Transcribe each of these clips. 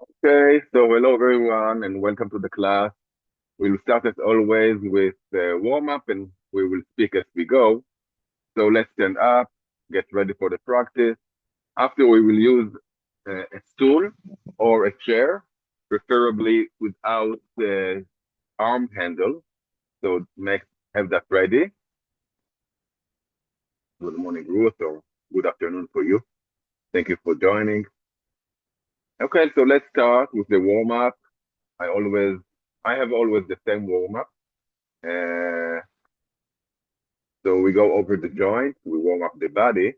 Okay, so hello everyone and welcome to the class. We'll start as always with the warm-up and we will speak as we go. So let's stand up, get ready for the practice. After we will use a stool or a chair, preferably without the arm handle. So have that ready. Good morning, Ruth, or good afternoon for you. Thank you for joining. Okay, so let's start with the warm-up. I always, I have always the same warm-up. Uh, so we go over the joint, we warm up the body.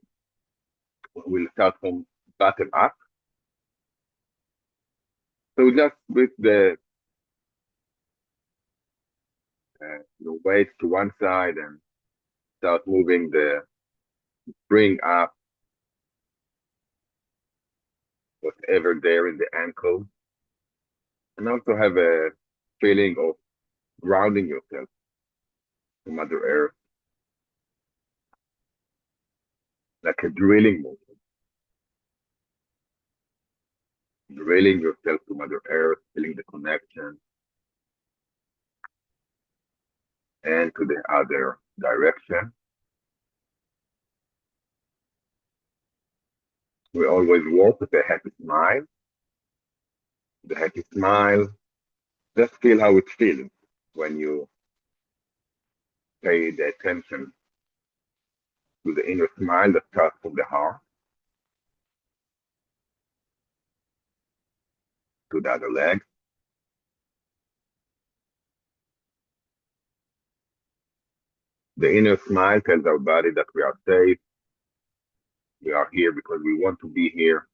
We'll start from bottom up. So just with the weight to one side and start moving the spring up, whatever there in the ankle, and also have a feeling of grounding yourself to Mother Earth, like a drilling motion, drilling yourself to Mother Earth, feeling the connection, and to the other direction. We always walk with a happy smile. The happy smile, just feel how it feels when you pay the attention to the inner smile that starts from the heart to the other leg. The inner smile tells our body that we are safe, we are here because we want to be here.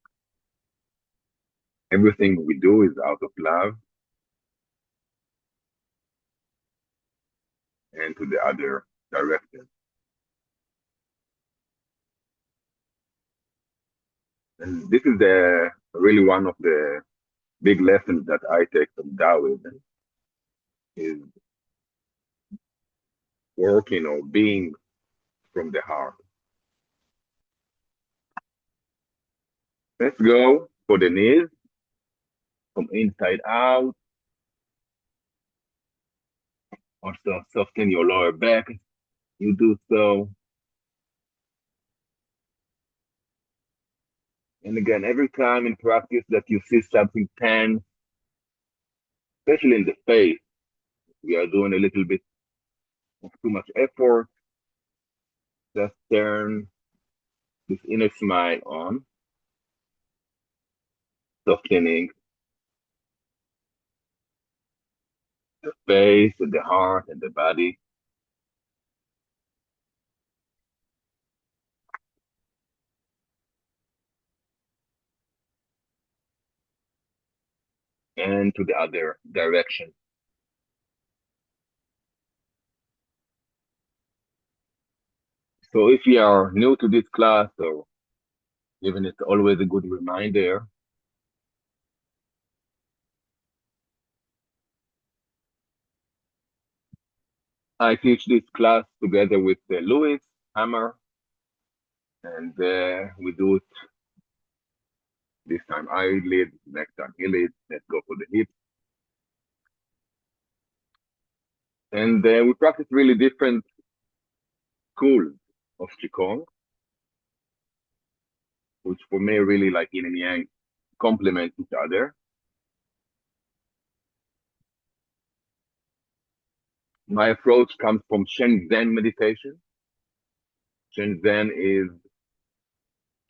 Everything we do is out of love, and to the other direction. And this is really one of the big lessons that I take from Taoism is working or being from the heart. Let's go for the knees from inside out. Also soften your lower back. You do so. And again, every time in practice that you see something tense, especially in the face, we are doing a little bit of too much effort, just turn this inner smile on, softening the face, the heart, and the body, and to the other direction. So if you are new to this class, or even it's always a good reminder, I teach this class together with Louis Hammer, and we do it this time I lead, next time he leads. Let's go for the hips. And we practice really different schools of Qigong, which for me really like yin and yang complement each other. My approach comes from Sheng Zhen meditation. Sheng Zhen is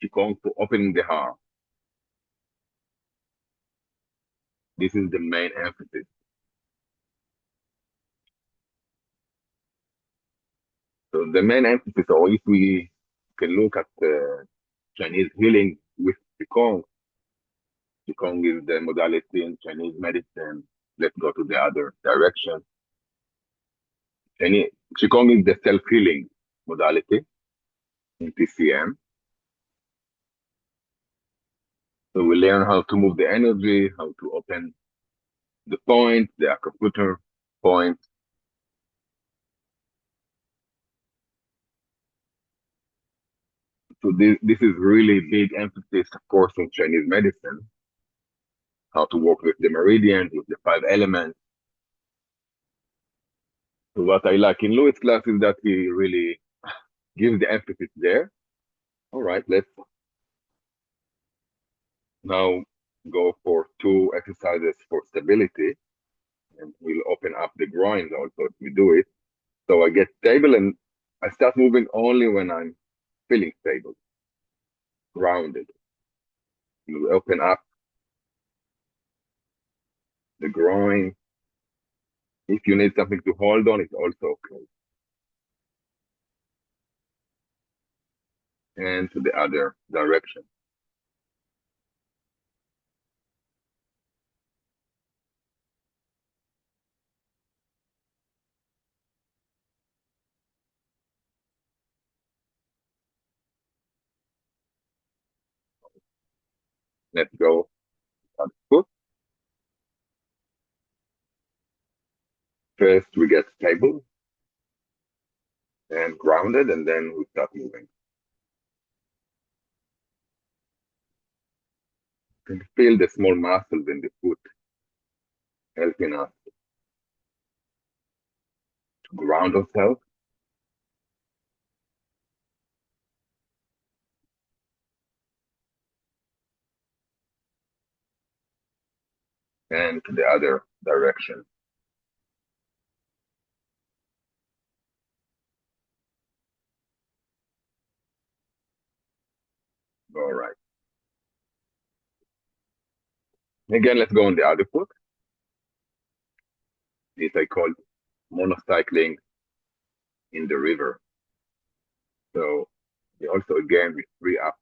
Qigong for opening the heart. This is the main emphasis. So the main emphasis, or if we can look at Chinese healing with Qigong, Qigong is the modality in Chinese medicine. Let's go to the other direction. Qigong is the self-healing modality in TCM. So we learn how to move the energy, how to open the point, the acupuncture point. So this is really big emphasis, of course, in Chinese medicine. how to work with the meridians, with the 5 elements. So what I like in Louis' class is that he really gives the emphasis there. All right, let's now go for 2 exercises for stability, and we'll open up the groins also if we do it. So I get stable and I start moving only when I'm feeling stable, grounded. You open up the groin. If you need something to hold on, it's also okay. And to the other direction. Let's go on the foot. First, we get stable and grounded, and then we start moving. You can feel the small muscles in the foot helping us to ground ourselves. And to the other direction. All right. Again, let's go on the other foot. This I call monocycling in the river. So we also, again, we free up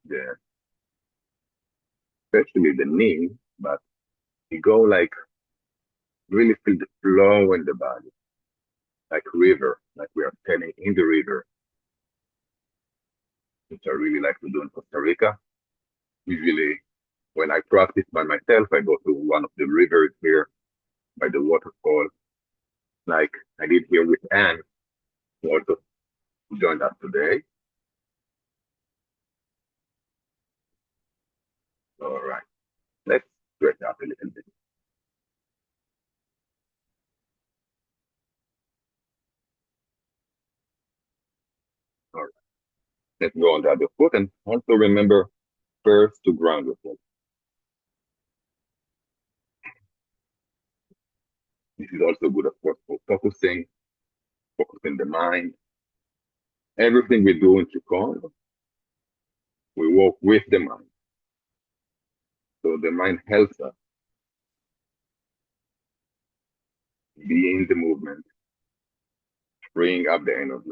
especially the knee, but we go like really feel the flow in the body, like river, like we are standing in the river, which I really like to do in Costa Rica. Usually, when I practice by myself, I go to one of the rivers here by the waterfall, like I did here with Anne, who also joined us today. All right, let's stretch up a little bit. All right, let's go on the other foot, and also remember first to ground yourself. This is also good, of course, for focusing the mind. Everything we do in Qigong, we work with the mind. So the mind helps us be in the movement, freeing up the energy.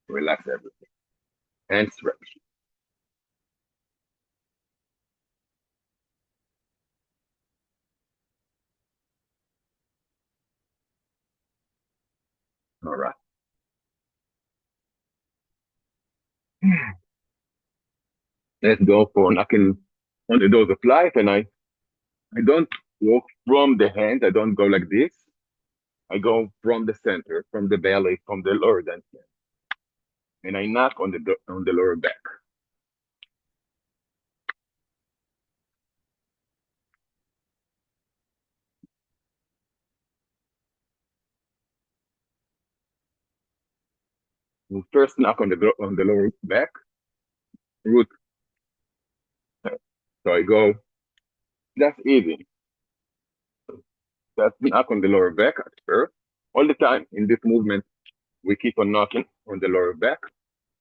Relax everything and stretch. All right. Let's go for knocking on the doors of life. And I don't walk from the hands. I don't go like this. I go from the center, from the belly, from the lower dantian, and I knock on the lower back. We first knock on the lower back root. So I go. That's easy. Just knock on the lower back at first. All the time in this movement, we keep on knocking on the lower back.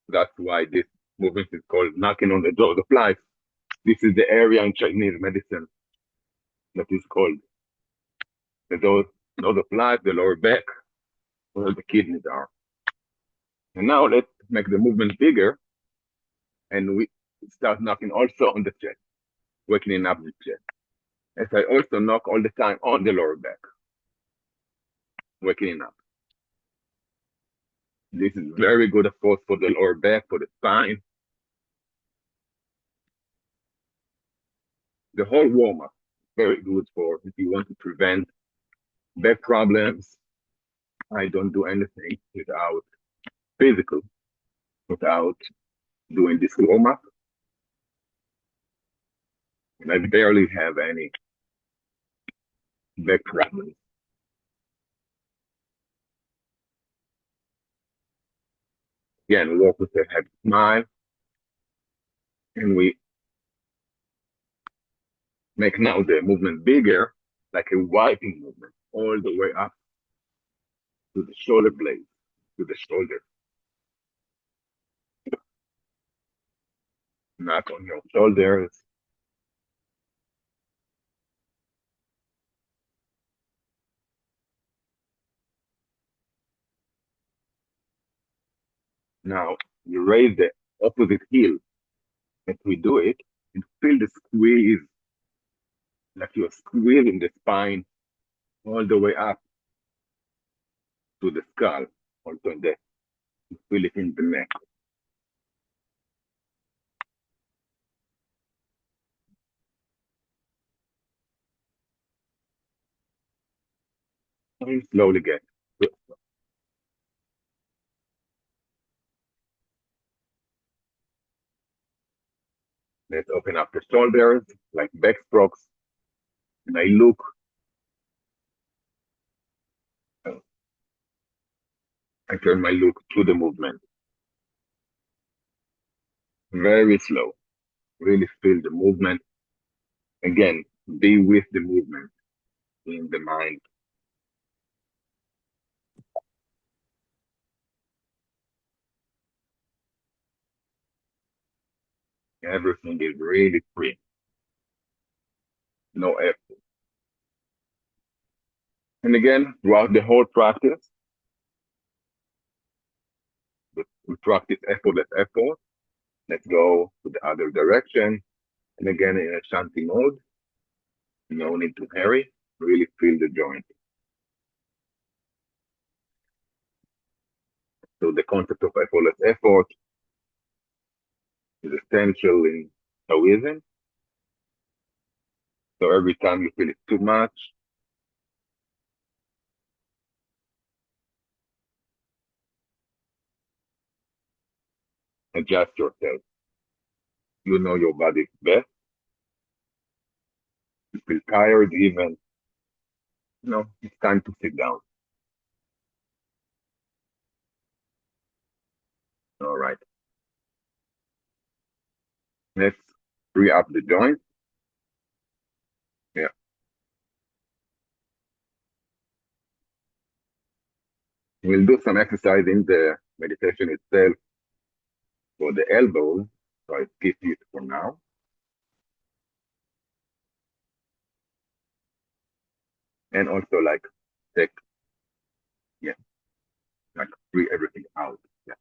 That's why this movement is called knocking on the doors of life. This is the area in Chinese medicine that is called the doors of life, the lower back, where the kidneys are. And now let's make the movement bigger, and we start knocking also on the chest, wakening up the chest. As I also knock all the time on the lower back, wakening up. This is very good, of course, for the lower back, for the spine. The whole warm up, very good for if you want to prevent back problems. I don't do anything without physical, without doing this warm up. And I barely have any back problems. Again, walk with the head smile, and we make now the movement bigger, like a wiping movement, all the way up to the shoulder blade, to the shoulder, not on your shoulders. Now you raise the opposite heel as we do it, and feel the squeeze, like you're squeezing the spine all the way up to the skull, also in the feel it in the neck. And slowly get. Let's open up the shoulders, like back strokes, and I look, I turn my look to the movement. Very slow. Really feel the movement. Again, be with the movement in the mind. Everything is really free. No effort. And again, throughout the whole practice, we practice effortless effort. Let's go to the other direction. And again, in a shanti mode, no need to hurry. Really feel the joint. So the concept of effortless effort is essential in Taoism. So every time you feel it too much, adjust yourself. You know your body best. You feel tired even. It's time to sit down. All right. Let's free up the joint. Yeah. We'll do some exercise in the meditation itself for the elbows. So I skip it for now. And also like take, yeah, like free everything out. Yeah.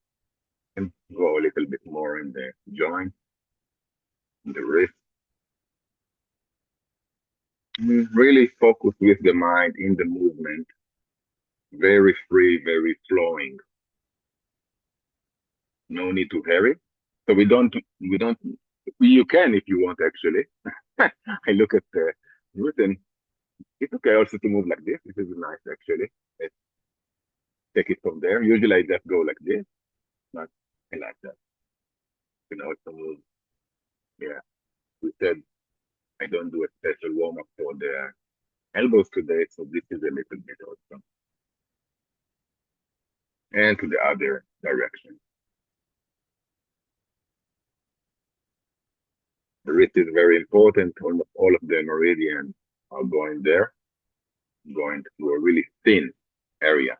And go a little bit more in the joint, in the wrist. Really focus with the mind in the movement. Very free, very flowing. No need to hurry. So we don't, you can if you want actually. I look at the written. It's okay also to move like this. This is nice actually. Let's take it from there. Usually I just go like this, but I like that. You know, it's a move. Yeah. We said I don't do a special warm up for the elbows today, so this is a little bit also. And to the other direction. The wrist is very important. Almost all of the meridians are going there, going to a really thin area.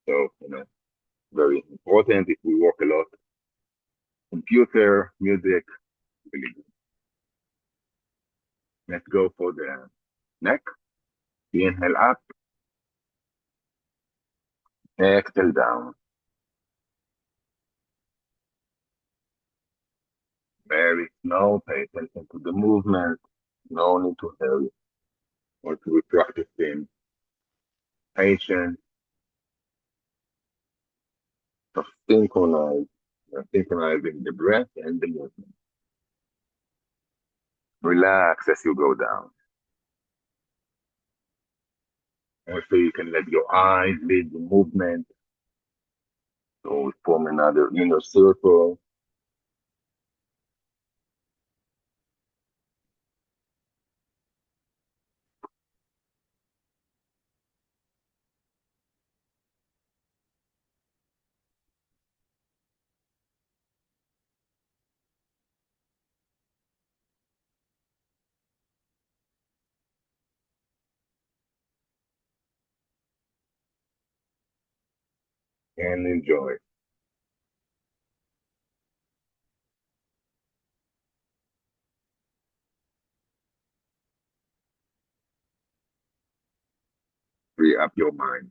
So, very important if we work a lot. Computer, music, really good. Let's go for the neck. Inhale up, exhale down. Very slow. Pay attention to the movement. No need to hurry. Also, we practicing patience, of synchronizing the breath and the movement. Relax as you go down. Also, you can let your eyes lead the movement. So we form another inner circle. and enjoy. Free up your mind.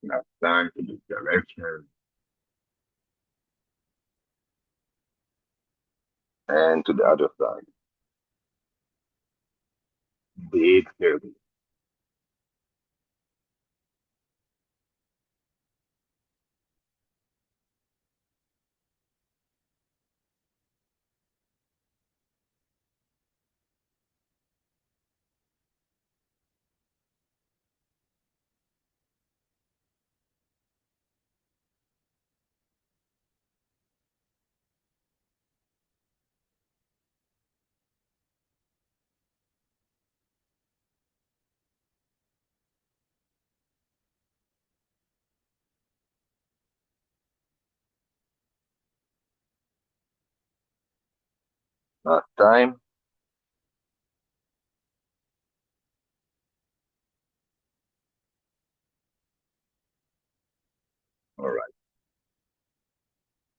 Now time to this direction and to the other side. Big circle. Last time. All right.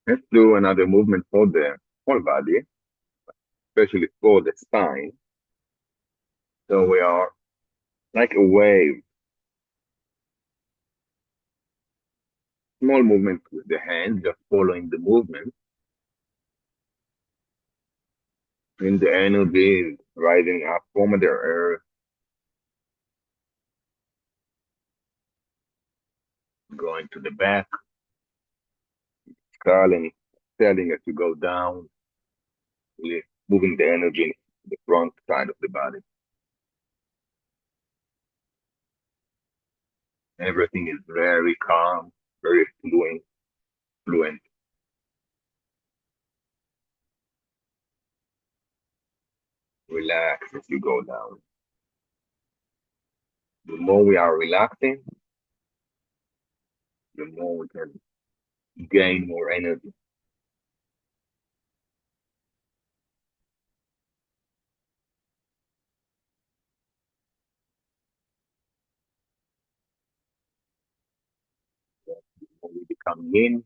Let's do another movement for the whole body, especially for the spine. So we are like a wave, small movement with the hand, just following the movement. And the energy is rising up from the earth, going to the back, curling, exhaling as you go down, really moving the energy to the front side of the body. Everything is very calm, very fluent. Relax as you go down. The more we are relaxing, the more we can gain more energy. The more we become yin,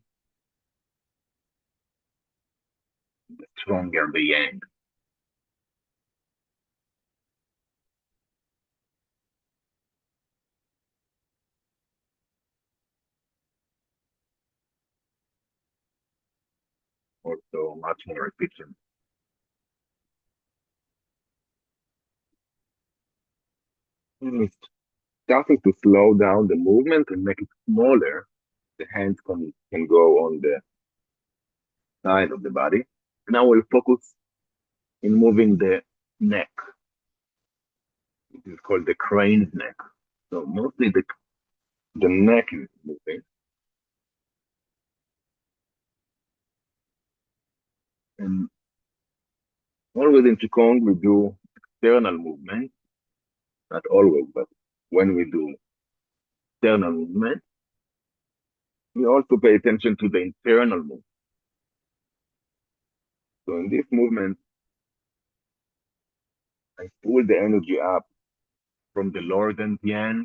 the stronger the yang. Also much more efficient. Mm, Starting to slow down the movement and make it smaller, the hands can go on the side of the body. Now we'll focus in moving the neck. It is called the crane's neck. So mostly the neck is moving. And always in Qigong, we do external movement. Not always, but when we do external movement, we also pay attention to the internal movement. So in this movement, I pull the energy up from the lower dantian,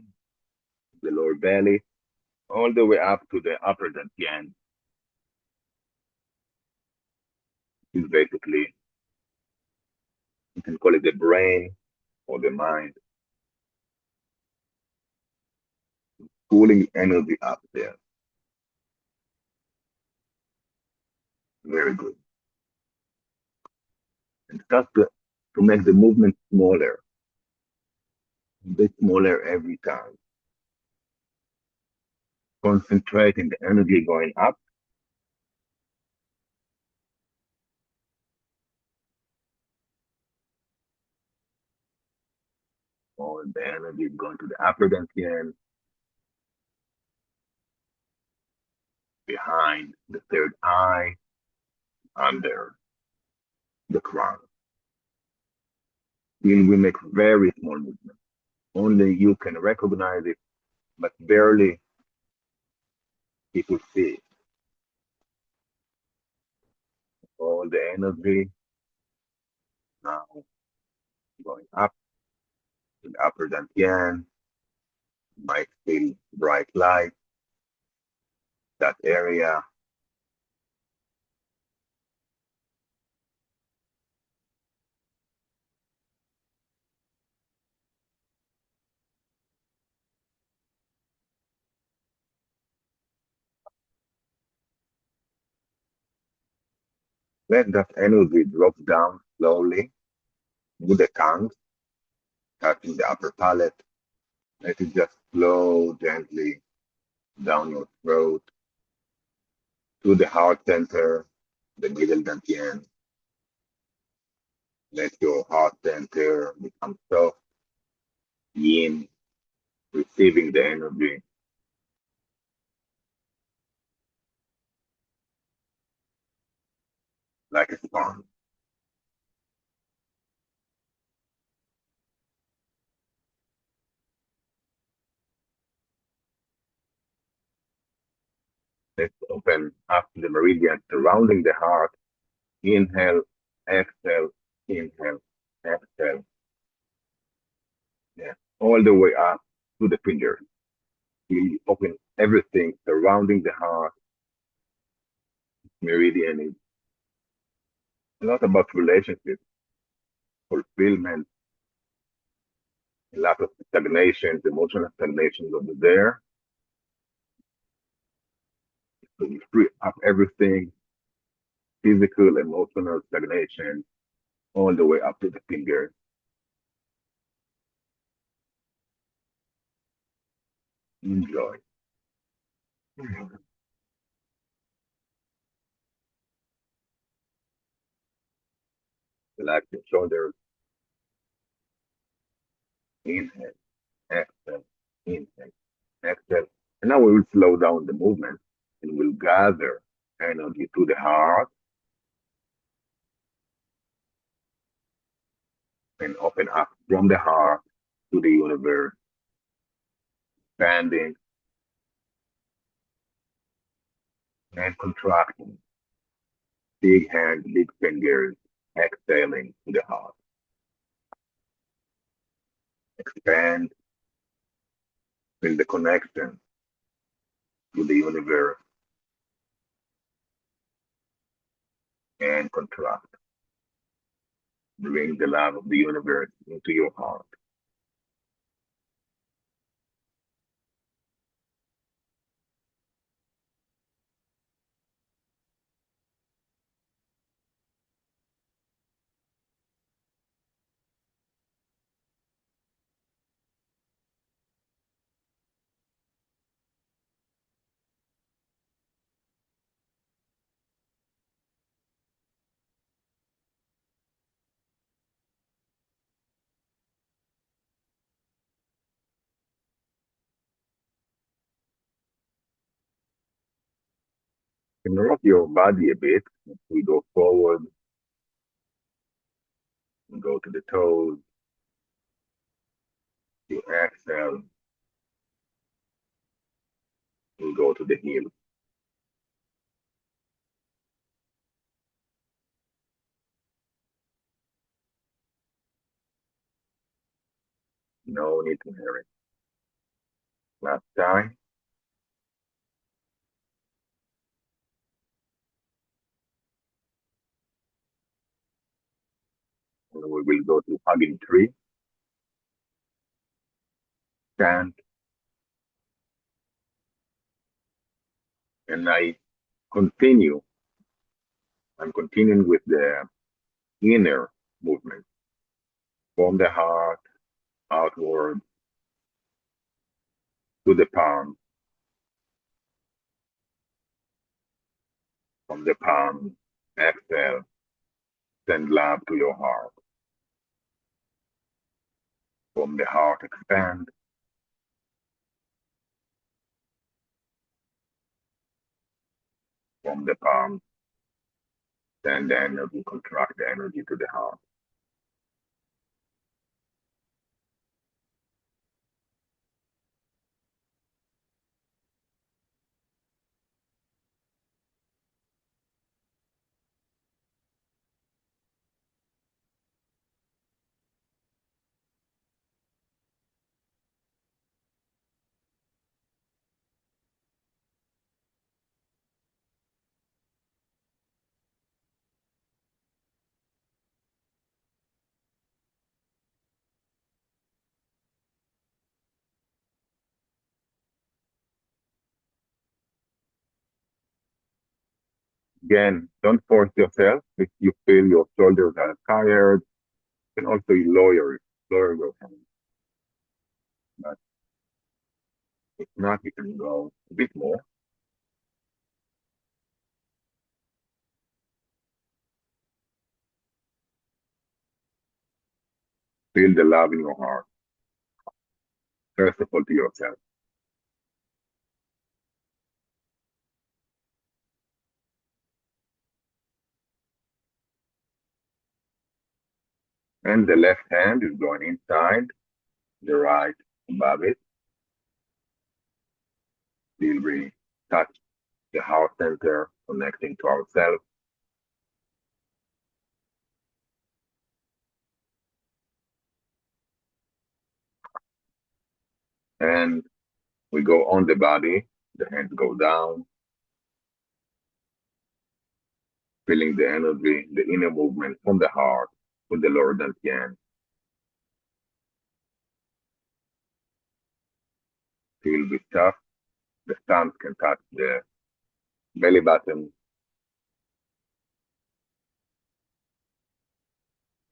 the lower belly, all the way up to the upper dantian. Is basically, you can call it the brain or the mind, pulling energy up there. Very good. And start to make the movement smaller, a bit smaller every time. Concentrating the energy going up, or the energy going to the upper dantian, behind the third eye, under the crown. When we make very small movements, only you can recognize it, but barely people see it. All the energy now going up to the upper dantian. Might feel bright light, that area. Let that energy drop down slowly with the tongue, touching the upper palate. Let it just flow gently down your throat to the heart center, the middle dantian. Let your heart center become soft, yin, receiving the energy like a sponge. Let's open up the meridian surrounding the heart. Inhale, exhale, inhale, exhale. Yeah. All the way up to the fingers. You open everything surrounding the heart. Meridian is a lot about relationships, fulfillment, a lot of stagnations, emotional stagnations over there. So you free up everything, physical, emotional stagnation, all the way up to the fingers. Enjoy. Relax your shoulders. Inhale, exhale, inhale, exhale. And now we will slow down the movement and we'll gather energy to the heart and open up from the heart to the universe, expanding and contracting. Big hands, big fingers, exhaling to the heart. Expand, feel the connection to the universe and contract. Bring the love of the universe into your heart. You can rock your body a bit. We go forward, we go to the toes. You exhale, we go to the heel. No need to hurry. Last time, and we will go to hugging tree, stand, and continue. I'm continuing with the inner movement from the heart outward to the palm, from the palm, exhale, send love to your heart. From the heart, expand. From the palm, send the energy, contract the energy to the heart. Again, don't force yourself. If you feel your shoulders are tired, you can also lower your hands. But if not, you can go a bit more. Feel the love in your heart, first of all to yourself. And the left hand is going inside, the right above it. Feel we touch the heart center, connecting to ourselves. And we go on the body, the hands go down, feeling the energy, the inner movement from the heart to the lower dantian. Feel the tough. The thumbs can touch the belly button.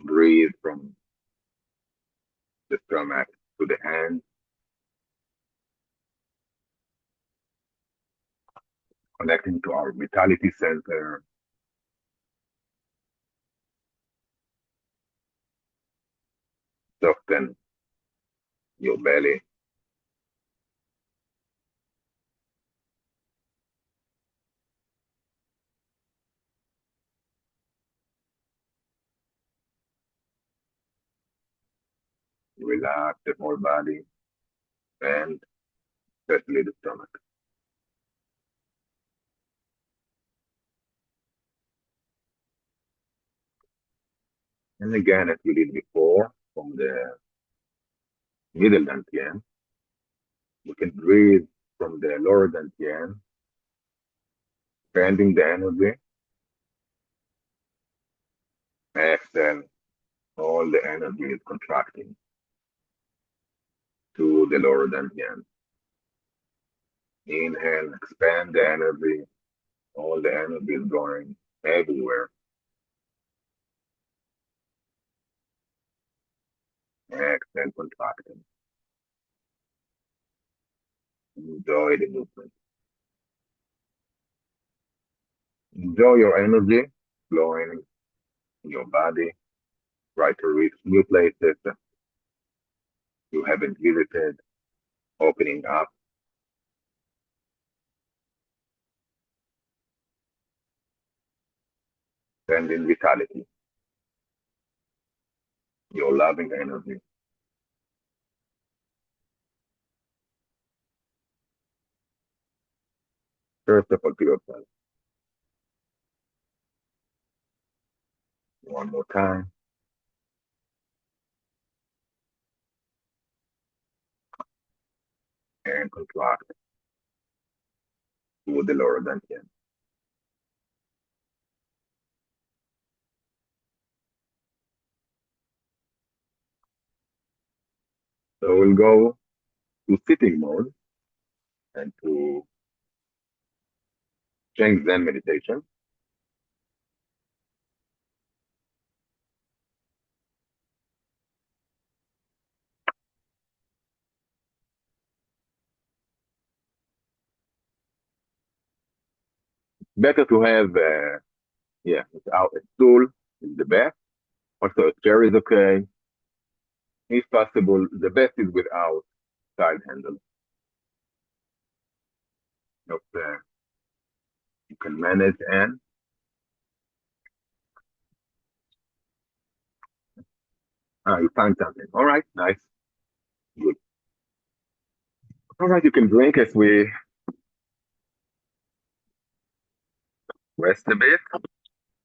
Breathe from the stomach to the hands, connecting to our vitality center. Soften your belly. Relax the whole body and especially the stomach. And again, as we did before, from the middle dantian, we can breathe from the lower dantian, expanding the energy. Exhale, all the energy is contracting to the lower dantian. Inhale, expand the energy. All the energy is going everywhere. Exhale, contracting. Enjoy the movement. Enjoy your energy flowing in your body. Try to reach new places that you haven't visited, opening up, sending vitality, your loving energy. First of all, to yourself. One more time. And contract to the lower dantian. So we'll go to sitting mode and to Sheng Zhen meditation. Better to have, without a stool is the best. Also, a chair is okay. If possible, the best is without side handle. If you can manage and you find something. All right, nice, good. All right, you can drink as we rest a bit.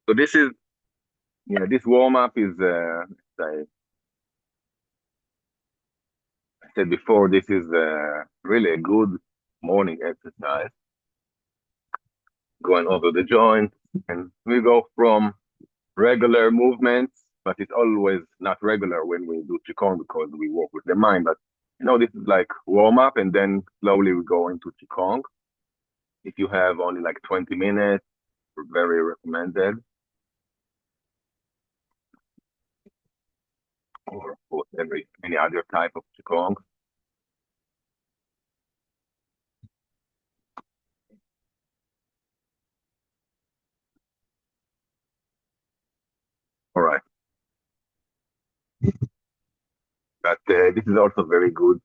So this warm up is, as I said before, this is really a good morning exercise, going over the joints, and we go from regular movements, but it's always not regular when we do Qigong because we work with the mind. But this is like warm up, and then slowly we go into Qigong. If you have only like 20 minutes, very recommended. Or of course, any other type of Qigong. All right. But this is also very good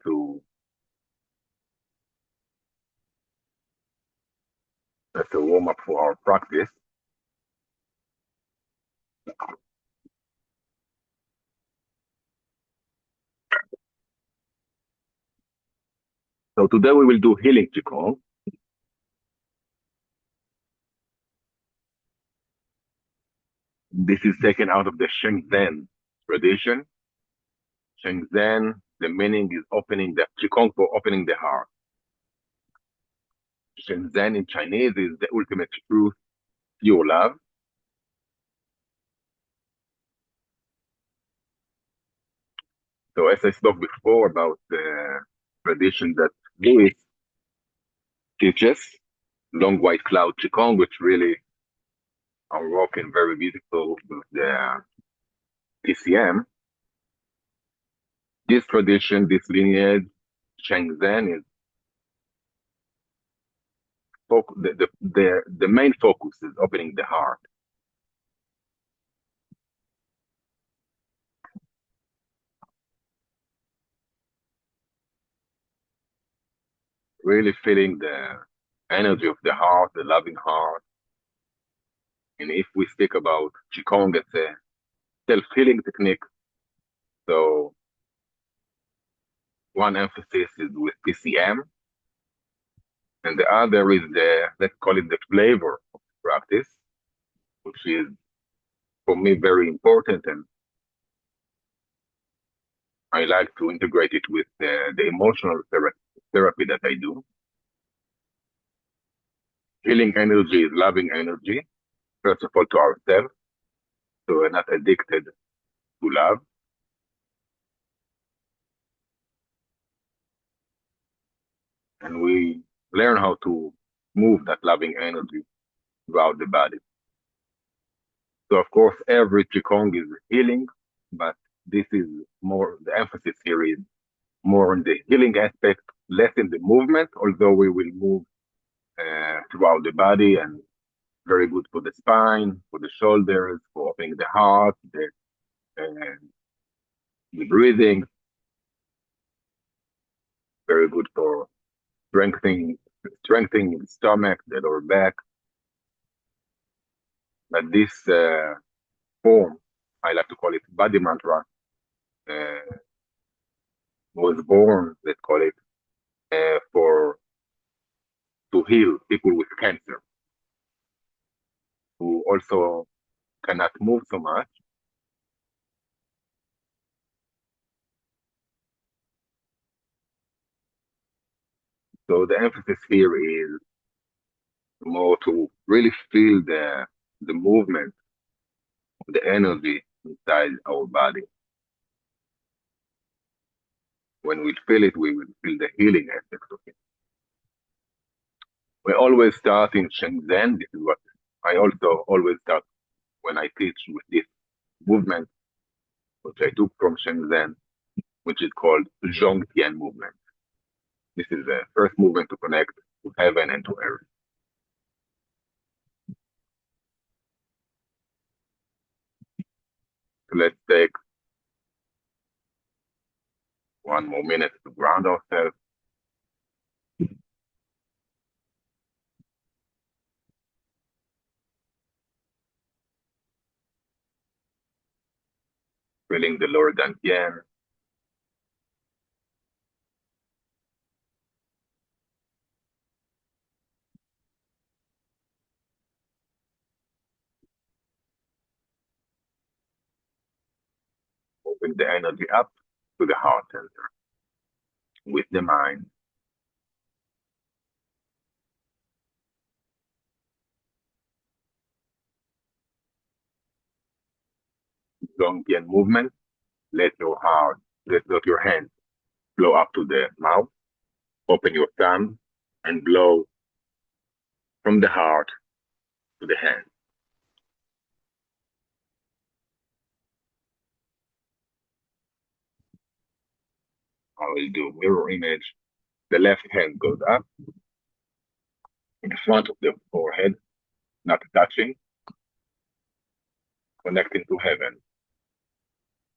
as a warm up for our practice. So today we will do healing Qigong. This is taken out of the Sheng Zhen tradition. Sheng Zhen, the meaning is opening the Qigong for opening the heart. Sheng Zhen in Chinese is the ultimate truth, pure love. So as I spoke before about the tradition that Louis teaches, long white cloud Qigong, which really are working very beautiful with the TCM. This tradition, this lineage, Sheng Zhen is the main focus is opening the heart. Really feeling the energy of the heart, the loving heart. And if we speak about Qigong, it's a self-healing technique. So one emphasis is with TCM, and the other is let's call it the flavor of the practice, which is for me very important, and I like to integrate it with the emotional therapy that I do. Healing energy is loving energy, first of all to ourselves, so we're not addicted to love. And we learn how to move that loving energy throughout the body. So of course, every Qigong is healing, but this is more, the emphasis here is more on the healing aspect, less in the movement, although we will move throughout the body, and very good for the spine, for the shoulders, for opening the heart, the breathing, very good for strengthening the stomach, the lower back. But this form, I like to call it body mantra, was born, let's call it, to heal people with cancer who also cannot move so much. So the emphasis here is more to really feel the movement, the energy inside our body. When we feel it, we will feel the healing aspect of it. We always start in Sheng Zhen. This is what I also always start when I teach with this movement, which I took from Sheng Zhen, which is called Zhong Tian movement. This is the first movement to connect to heaven and to earth. So let's take one more minute to ground ourselves. Feeling the lower dantian. Moving the energy up to the heart center with the mind. Zhongtian movement. Let your hands blow up to the mouth. Open your thumb and blow from the heart to the hand. I will do mirror image. The left hand goes up in front of the forehead, not touching, connecting to heaven,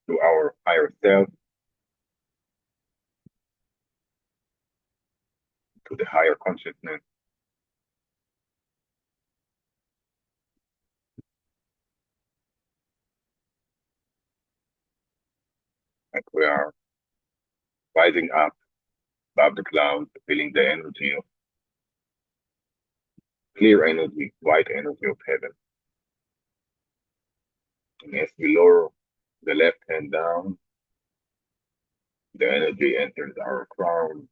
to our higher self, to the higher consciousness. Like we are rising up above the clouds, feeling the energy of clear energy, white energy of heaven. And as we lower the left hand down, the energy enters our crown,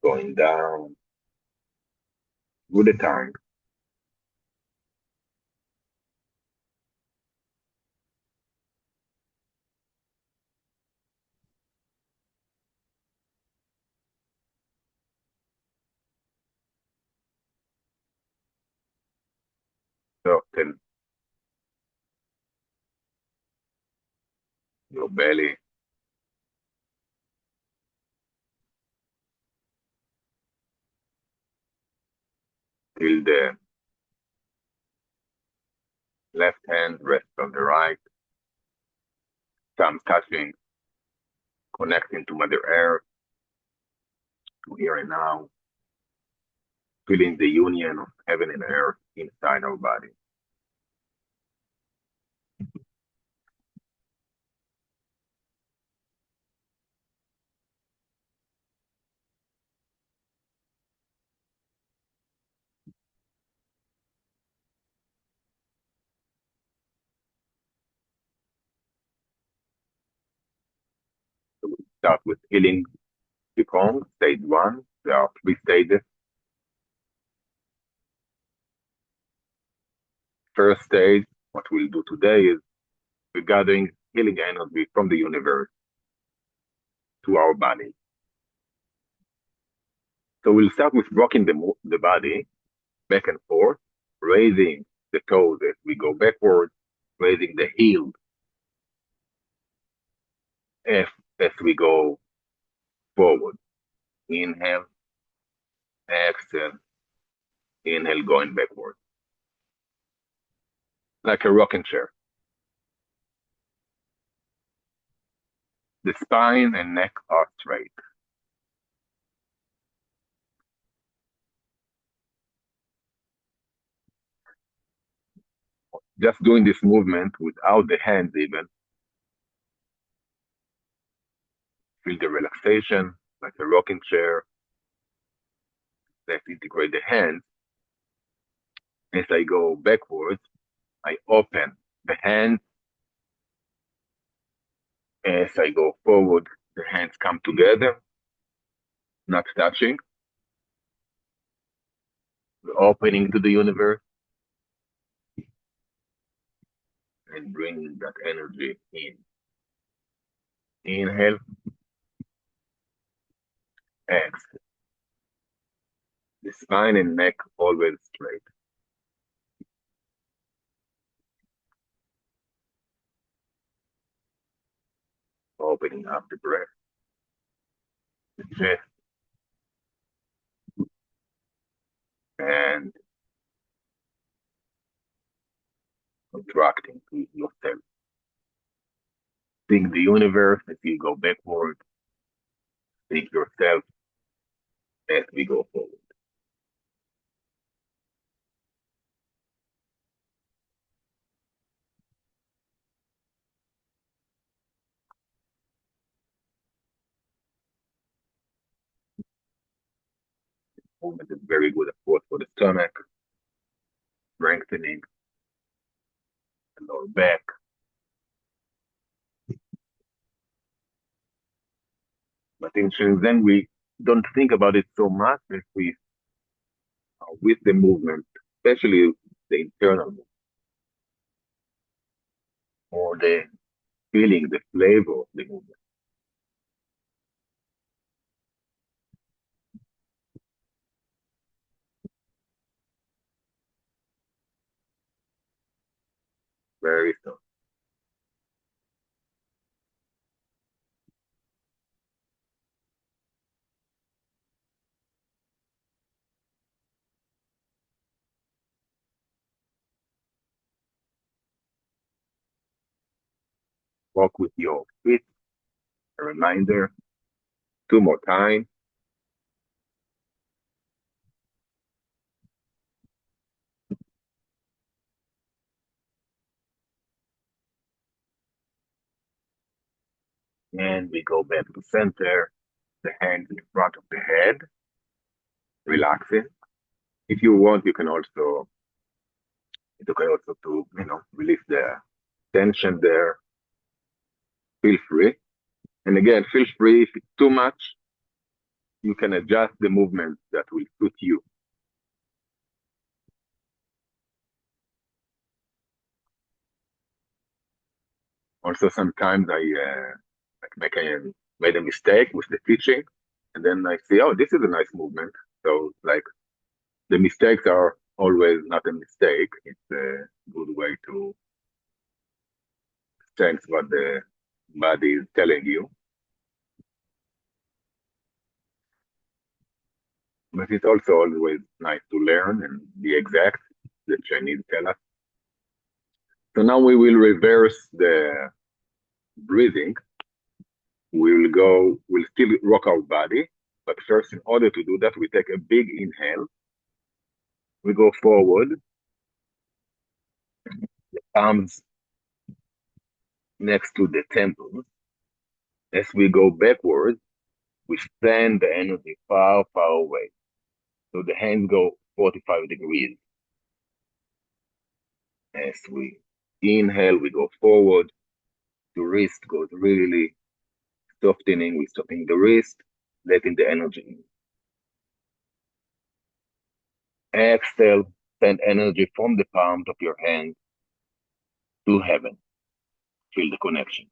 going down with the tongue. Soften your belly, till the left hand rests on the right, thumbs touching, connecting to Mother Earth, to here and now, feeling the union of heaven and earth inside our body. So we start with healing Qigong, stage one. There are three stages. First stage, what we'll do today is we're gathering healing energy from the universe to our body. So we'll start with rocking the body back and forth, raising the toes as we go backward, raising the heel as, as we go forward. Inhale, exhale, inhale, going backward. Like a rocking chair. The spine and neck are straight. Just doing this movement without the hands even, feel the relaxation, like a rocking chair. Let's integrate the hands. As I go backwards, I open the hands. As I go forward, the hands come together, not touching. We're opening to the universe and bringing that energy in. Inhale, exhale. The spine and neck always straight. Opening up the breath, the chest, and contracting to yourself. Think the universe as you go backward. Think yourself as we go forward. Movement is very good, of course, for the stomach, strengthening the lower back. But in Sheng Zhen, we don't think about it so much as we with the movement, especially the internal movement, or the feeling, the flavor of the movement. Very soft. walk with your feet. A reminder, 2 more times. And we go back to center, the hands in front of the head, relaxing. If you want, it's okay also to, release the tension there. Feel free. And again, feel free if it's too much, you can adjust the movement that will suit you. Also, sometimes I made a mistake with the teaching, and then I see, oh, this is a nice movement. So, like, the mistakes are always not a mistake. It's a good way to sense what the body is telling you. But it's also always nice to learn and be exact. The Chinese tell us. So now we will reverse the breathing. We'll still rock our body, but first, in order to do that, we take a big inhale. We go forward, palms next to the temples. As we go backwards, we send the energy far, far away. So the hands go 45 degrees. As we inhale, we go forward. The wrist goes really softening. We're softening the wrist, letting the energy in. Exhale, send energy from the palms of your hands to heaven. Feel the connection.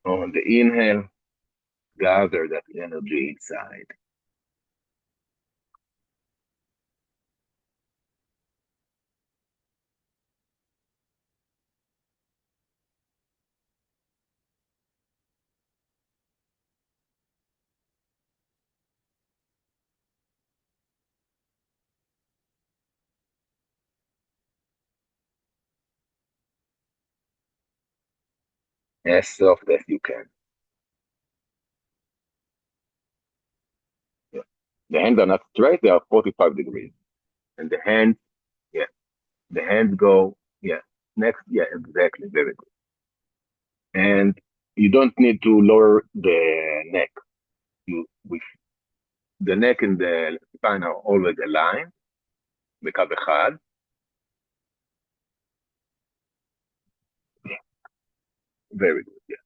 On the inhale, gather that energy inside. As soft as you can. Yeah. The hands are not straight, they are 45 degrees. And the hands, yeah, the hands go, yeah, next, yeah, exactly, very good. And you don't need to lower the neck. With the neck and the spine are always aligned, בקו אחד. Yeah, very good, yeah.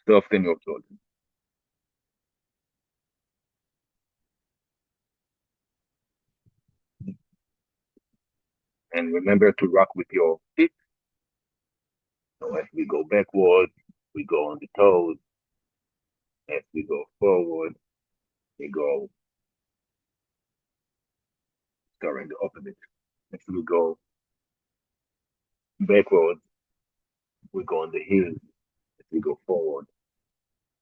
Soften your shoulders. And remember to rock with your feet. So as we go backwards, we go on the toes. As we go forward, we go, sorry, the opposite. As we go backwards, we go on the heels. As we go forward,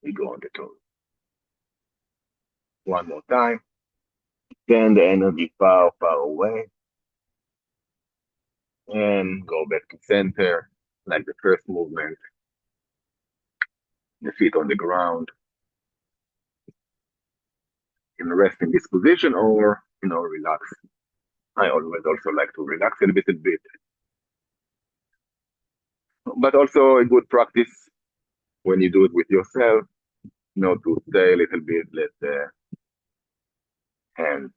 we go on the toes. One more time. Send the energy far, far away. And go back to center, like the first movement. The feet on the ground. You can rest in this position or, relax. I always also like to relax a little bit. But also a good practice when you do it with yourself, to stay a little bit, let the hands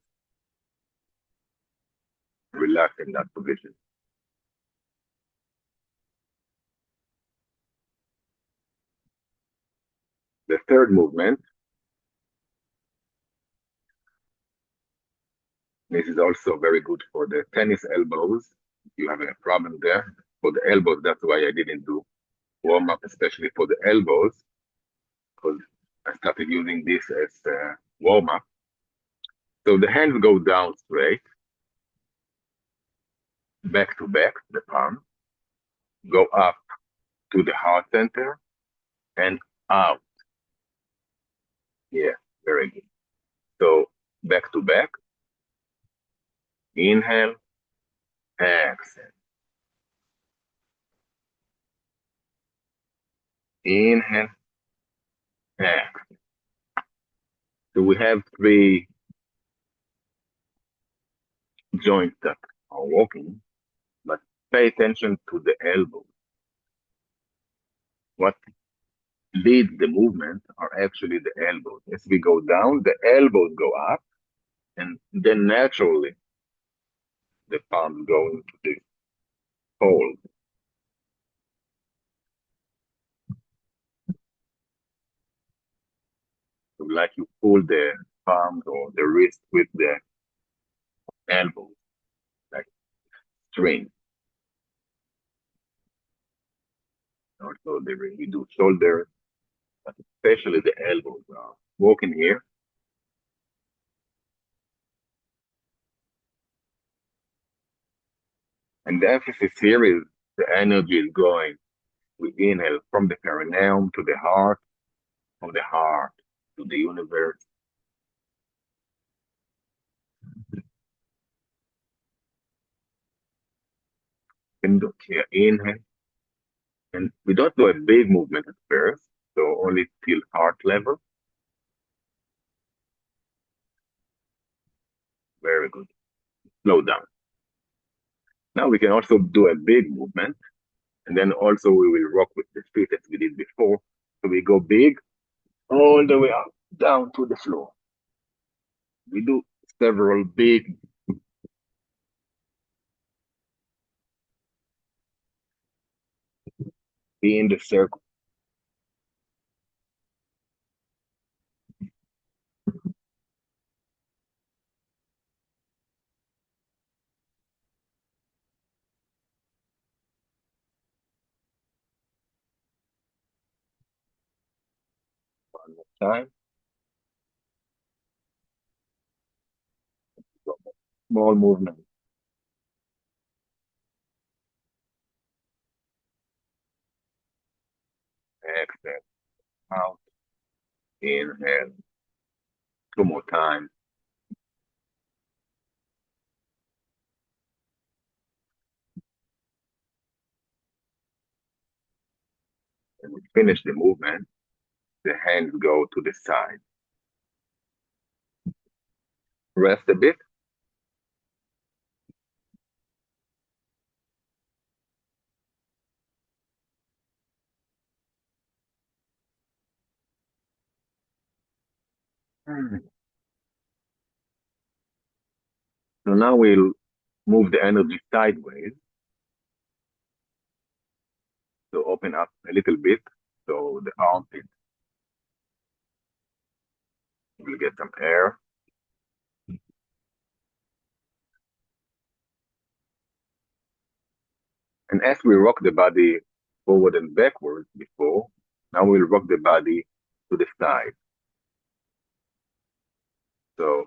relax in that position. The third movement, this is also very good for the tennis elbows. If you have a problem there, for the elbows, that's why I didn't do warm up, especially for the elbows, because I started using this as a warm up. So the hands go down straight, back to back, the palm, go up to the heart center, and out. Yeah, very good. So back to back, inhale, Exhale. Inhale. Exhale. So we have three joints that are walking, but pay attention to the elbows. What leads the movement are actually the elbows. As we go down, the elbows go up, and then naturally the palms go into this fold. So like you pull the palms or the wrist with the elbows, like string. Also, we do shoulders, but especially the elbows are walking here. And the emphasis here is the energy is going. We inhale from the perineum to the heart, from the heart to the universe. And here, inhale. And we don't do a big movement at first, so only till heart level. Very good. Slow down. Now we can also do a big movement, and then also we will rock with the feet as we did before. So we go big all the way up, down to the floor. We do several big. In the circle. One more time. Small movement. Exhale. Out. Inhale. Two more times. And we finish the movement. The hands go to the side. Rest a bit. So now we'll move the energy sideways. So open up a little bit. So the armpit will get some air. And as we rock the body forward and backwards before, now we'll rock the body to the side. So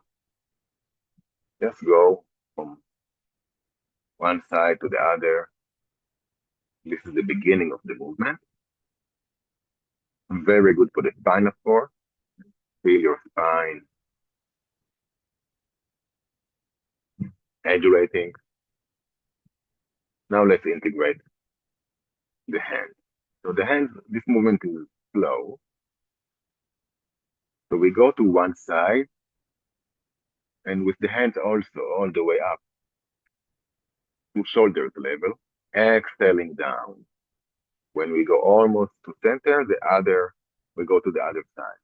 just go from one side to the other. This is the beginning of the movement. Very good for the spinal cord. Feel your spine agitating. Now let's integrate the hands. So the hands, this movement is slow. So we go to one side and with the hands also all the way up to shoulders level, exhaling down. When we go almost to center, we go to the other side.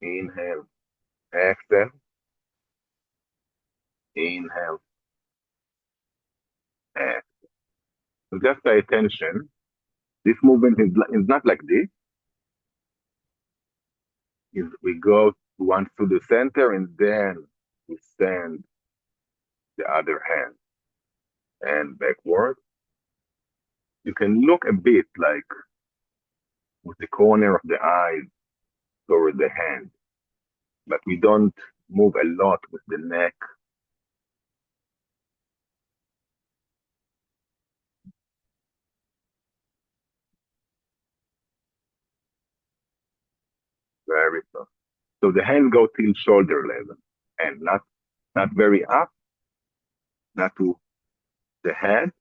Inhale, exhale, inhale, exhale. So just pay attention. This movement is not like this. We go once to the center and then we send the other hand and backward. You can look a bit like with the corner of the eye toward the hand, but we don't move a lot with the neck. Very soft. So the hand go till shoulder level and not very up, not too The head,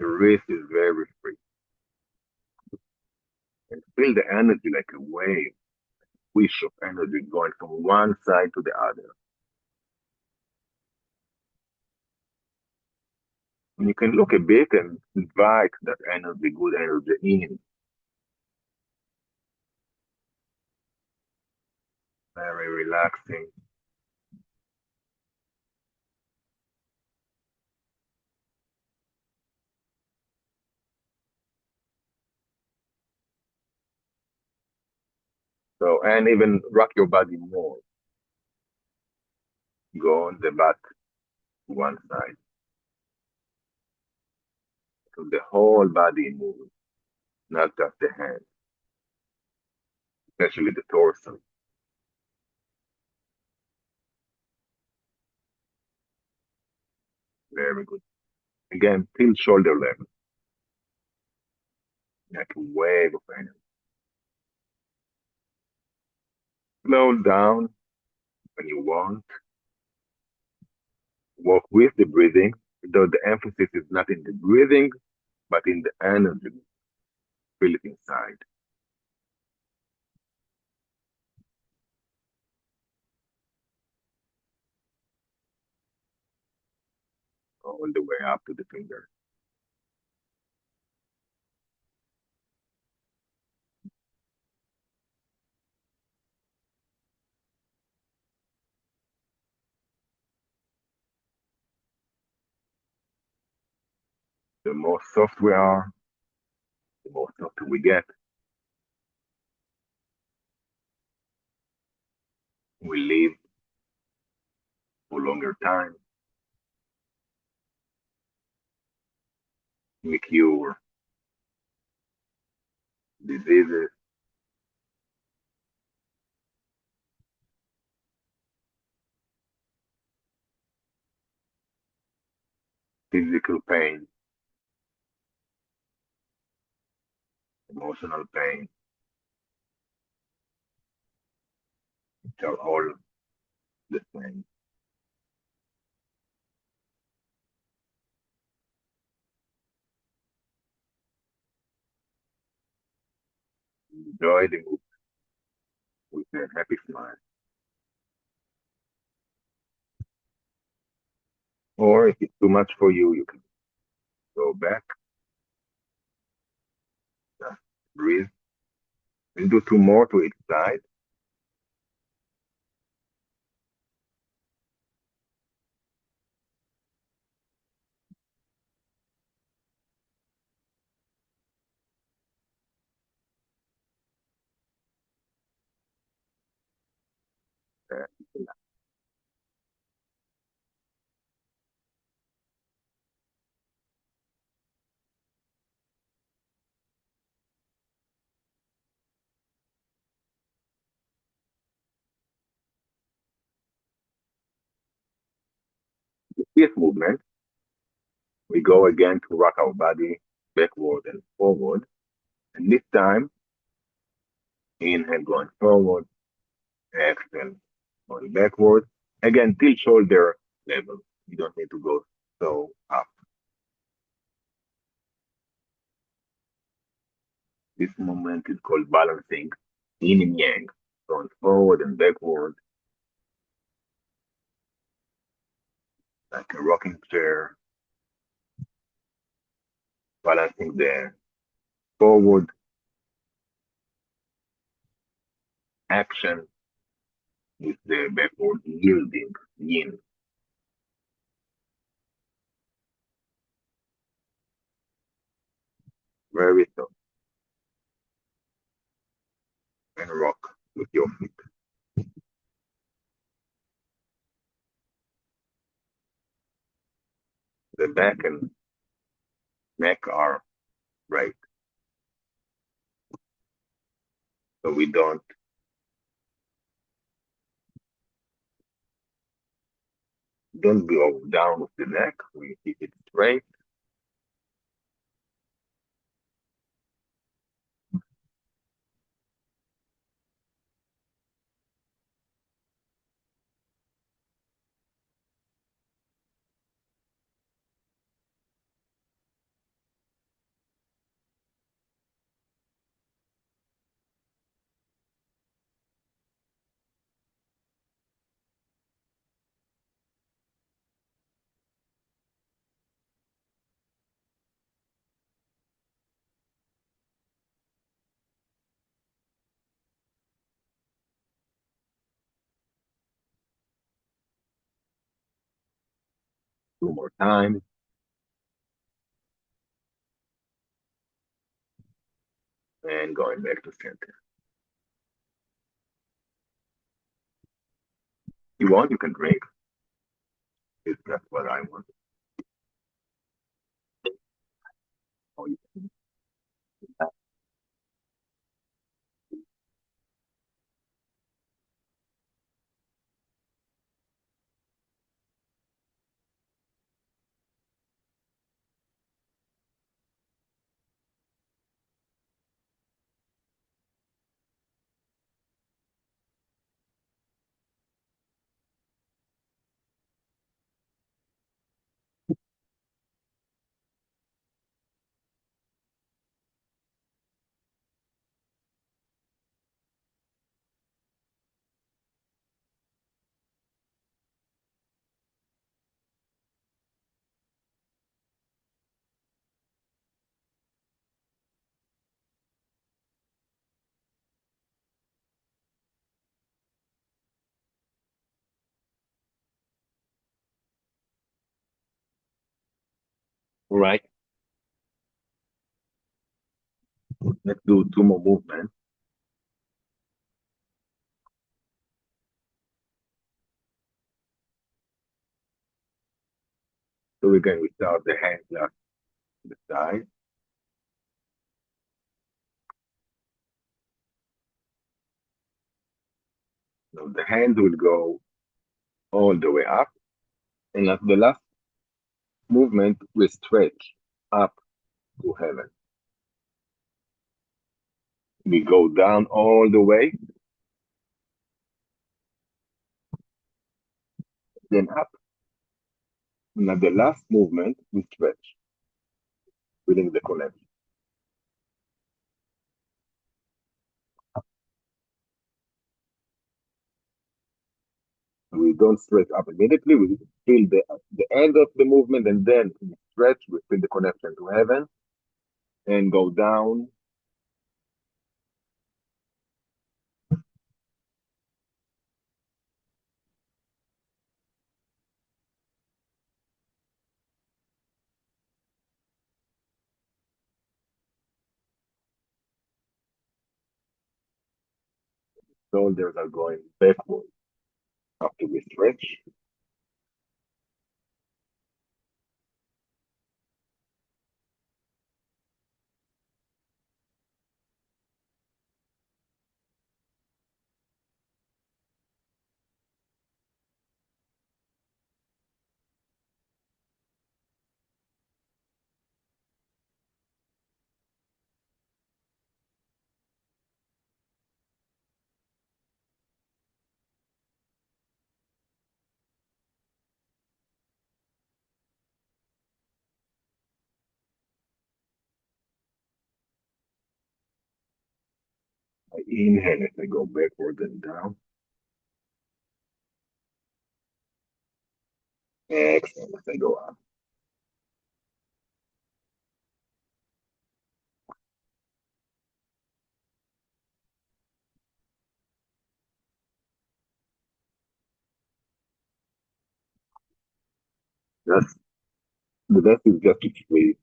the wrist is very free. And feel the energy like a wave, wish of energy going from one side to the other. And you can look a bit and invite that energy, good energy in. Very relaxing. So, and even rock your body more. Go on the back to one side. So the whole body moves, not just the hand, especially the torso. Very good. Again, till shoulder level, like a wave of energy. Slow down when you want. Walk with the breathing, though the emphasis is not in the breathing, but in the energy. Feel it inside, all the way up to the finger. The more soft we are, the more soft we get. We live for longer time. We cure diseases, physical pain, emotional pain, which are all the same. Enjoy the move with a happy smile. Or if it's too much for you, you can go back, just breathe, and do two more to each side. Uh, this movement, we go again to rock our body backward and forward. And this time, inhale going forward, exhale going backward. Again, till shoulder level. You don't need to go so up. This movement is called balancing yin and yang, going forward and backward, like a rocking chair, balancing the forward action with the backward yielding yin. Very soft and rock with your feet. The back and neck are right. So we don't go down with the neck. We keep it straight. Two more times. And going back to center. You want, you can drink. If that's what I want. Oh, you All right. Let's do two more movements. So we're going to start the hands up to the side. So the hands will go all the way up. And at the last movement, we stretch up to heaven. We go down all the way, then up. And at the last movement, we stretch, feeling the connection. We don't stretch up immediately. We feel the end of the movement, and then we stretch. We feel the connection to heaven, and go down. Shoulders are going backward after we stretch. I inhale as I go backward and down. Exhale as I go up. That's the best is just to breathe,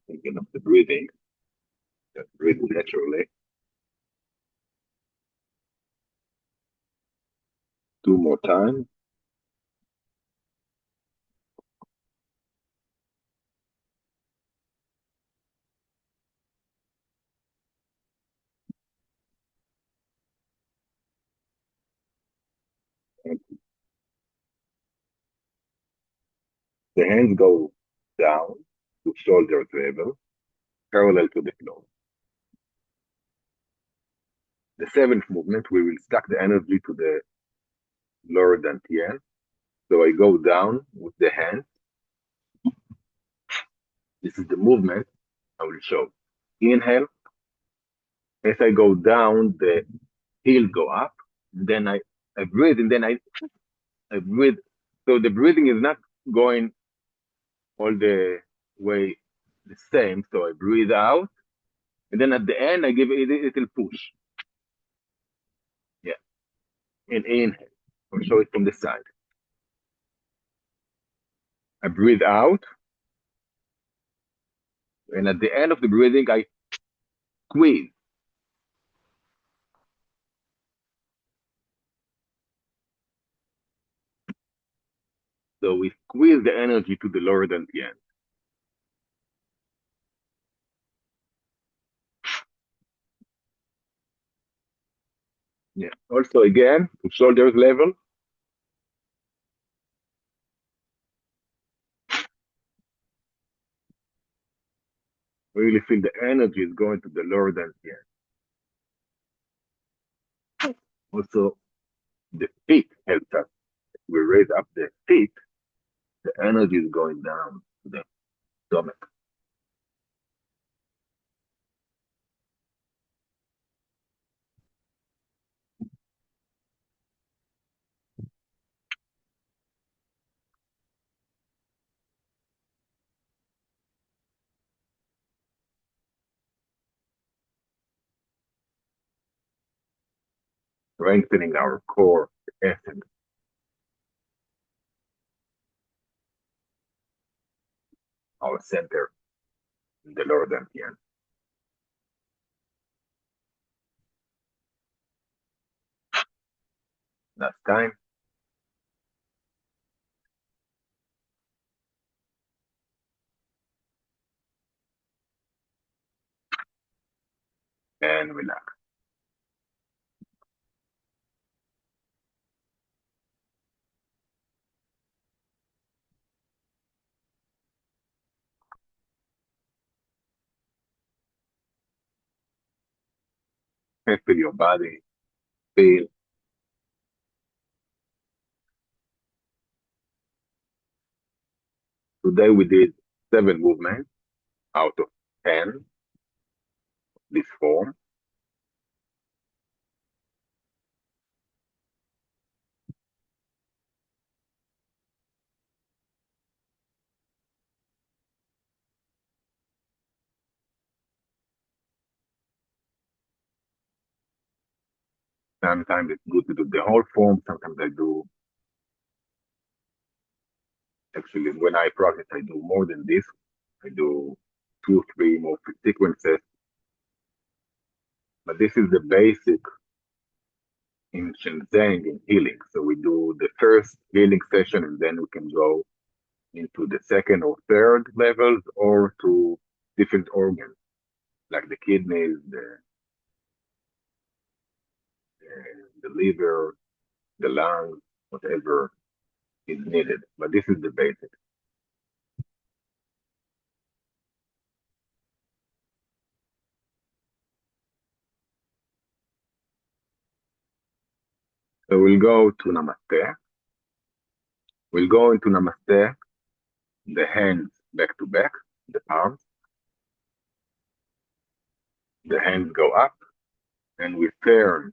thinking of the breathing, just breathe naturally. Two more times. And the hands go down to shoulder level, parallel to the floor. The seventh movement, we will stack the energy to the lower dantian. So I go down with the hands. This is the movement I will show. Inhale. As I go down, the heels go up. Then I breathe, and then I breathe. So the breathing is not going all the way the same. So I breathe out, and then at the end, I give it a little push. Yeah. And inhale. I'll show it from the side. I breathe out, and at the end of the breathing, I squeeze. So we squeeze the energy to the lower than the end. Yeah. Also, again, to shoulders level, really feel the energy is going to the lower than the end. Also, the feet helps us. We raise up the feet, the energy is going down to the stomach. Strengthening our core, the essence, our center, in the lower dantian. Last time, and relax. Feel your body, feel. Today we did 7 movements out of 10, this form. Sometimes it's good to do the whole form. Sometimes I do, actually, when I practice, I do more than this. I do 2, 3 more sequences. But this is the basic in Sheng Zhen in healing. So we do the first healing session and then we can go into the second or third levels or to different organs like the kidneys, the liver, the lungs, whatever is needed. But this is the basic. So we'll go to Namaste. We'll go into Namaste, the hands back to back, the palms. The hands go up and we turn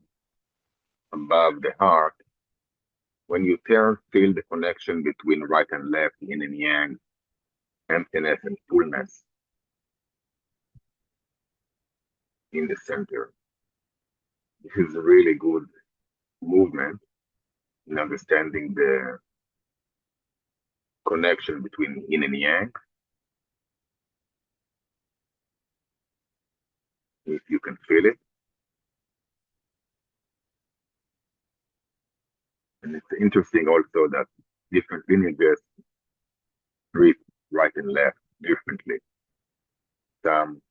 above the heart. When you turn, feel the connection between right and left, yin and yang, emptiness and fullness in the center. This is a really good movement in understanding the connection between yin and yang. If you can feel it. And it's interesting also that different lineages treat right and left differently. Some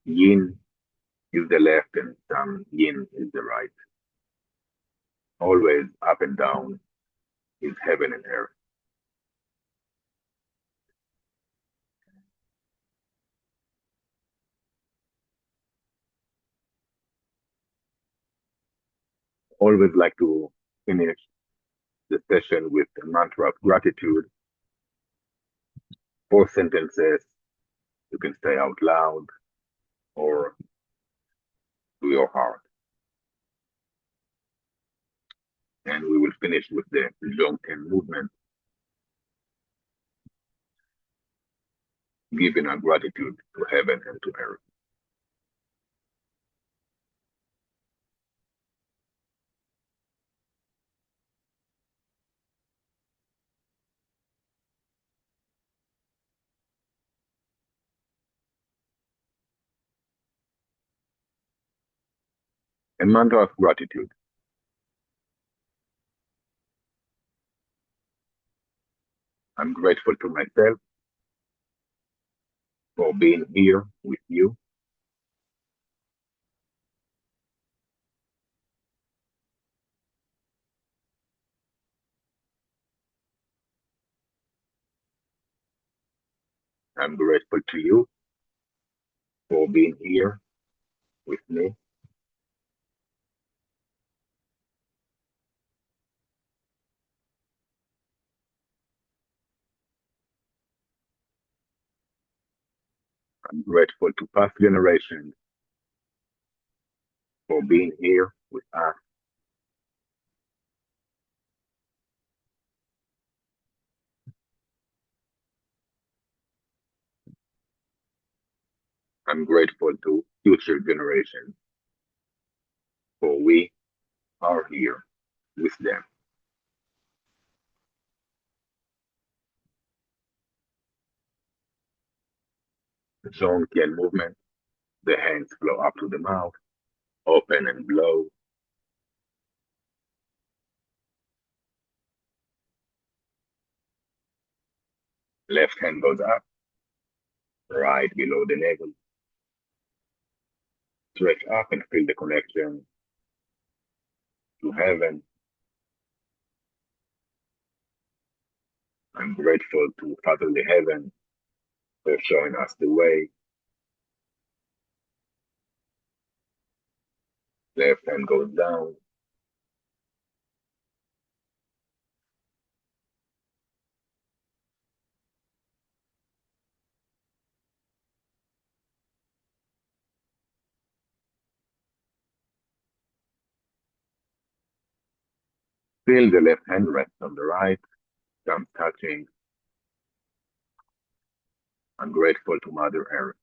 yin is the left and some yin is the right. Always up and down is heaven and earth. Always like to finish the session with a mantra of gratitude. 4 sentences you can say out loud or to your heart. And we will finish with the long-term movement, giving our gratitude to heaven and to earth. A mantra of gratitude. I'm grateful to myself for being here with you. I'm grateful to you for being here with me. I'm grateful to past generations for being here with us. I'm grateful to future generations for we are here with them. The Zhongtian movement, the hands flow up to the mouth, open and blow. Left hand goes up, right below the navel. Stretch up and feel the connection to heaven. I'm grateful to Fatherly Heaven for showing us the way. Left hand goes down. Feel the left hand rest on the right, thumbs touching. I'm grateful to Mother Earth